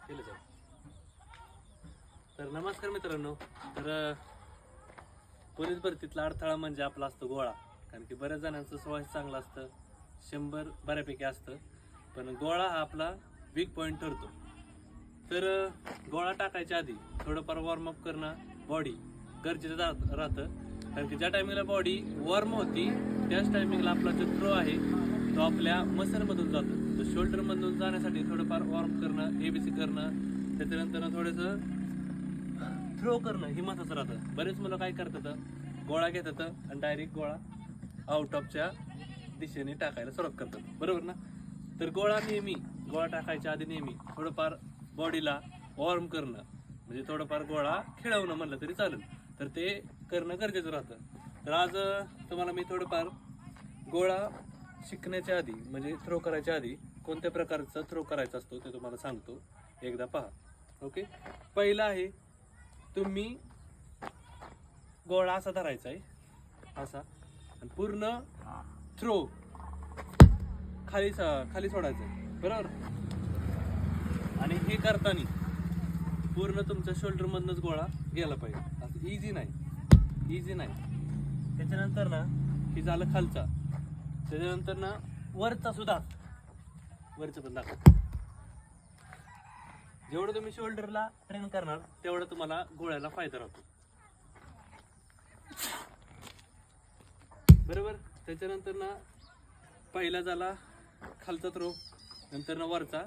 केलं जाईल. तर नमस्कार मित्रांनो. तर पोलीस भरतीतला अडथळा म्हणजे आपला असतो गोळा. कारण की बऱ्याच जणांचं स्वास्थ्य चांगलं असतं, 100 बऱ्यापैकी असतं, पण गोळा हा आपला वीक पॉईंट ठरतो. तर गोळा टाकायच्या आधी थोडंफार वॉर्मअप करणं बॉडी गरजेचं राहतं. कारण की ज्या टायमिंगला बॉडी वॉर्म होती त्याच टायमिंगला आपला जो थ्रो आहे तो आपल्या मसलमधून जातो. तर शोल्डरमधून जाण्यासाठी थोडंफार वॉर्म करणं, ABC करणं, त्याच्यानंतर थोडंसं थ्रो करणं ही महत्त्वाचं राहतं. बरेच मुलं काय करतात, गोळा घेतात आणि डायरेक्ट गोळा आउट ऑफच्या दिशेने टाकायला सुरुवात करतात, बरोबर ना. तर गोळा टाकायच्या आधी नेहमी थोडंफार बॉडीला वॉर्म करणं, म्हणजे थोडंफार गोळा खेळवणं म्हणलं तरी चालेल, तर ते करणं गरजेचं राहतं. तर आज तुम्हाला मी थोडंफार गोळा शिकण्याच्या आधी म्हणजे थ्रो करायच्या आधी कोणत्या प्रकारचा थ्रो करायचा असतो ते तुम्हाला सांगतो, एकदा पहा. ओके, पहिला आहे तुम्ही गोळा असा धरायचा आहे, असा, आणि पूर्ण थ्रो खाली सोडायचं आहे, बरोबर. आणि हे करताना पूर्ण तुमच्या शोल्डर मधनच गोळा गेला पाहिजे. असं इझी नाही. त्याच्यानंतर ना हे झालं खालचा, त्याच्यानंतर ना वरचा सुद्धा, वरचं पण दाखव. जेवढं तुम्ही शोल्डरला ट्रेन करणार तेवढं तुम्हाला गोळ्याला फायदा राहतो, बरोबर. त्याच्यानंतर ना पहिला झाला खालचा थ्रो, नंतर ना वरचा,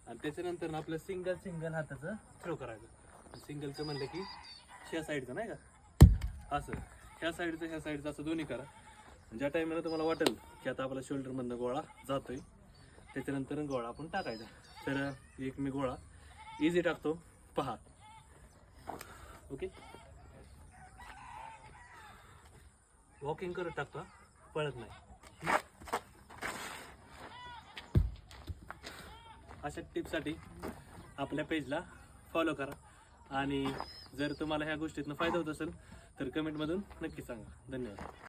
आणि त्याच्यानंतर ना आपलं सिंगल हाताचं थ्रो करायचं. सिंगलचं म्हणलं की ह्या साईडचं नाही का, असं ह्या साईडचं असं दोन्ही करा. ज्या टाइमला तुम्हाला वाटेल की आता आपला शोल्डरमधनं गोळा जातोय त्याच्यानंतर गोळा आपण टाकायचा. तर एक मी गोळा इझी टाकतो, पहा. ओके, वॉकिंग करत टाकतो, पळत नाही. अशा टिप्ससाठी आपल्या पेजला फॉलो करा, आणि जर तुम्हाला ह्या गोष्टीतनं फायदा होत असेल तर कमेंटमधून नक्की सांगा. धन्यवाद.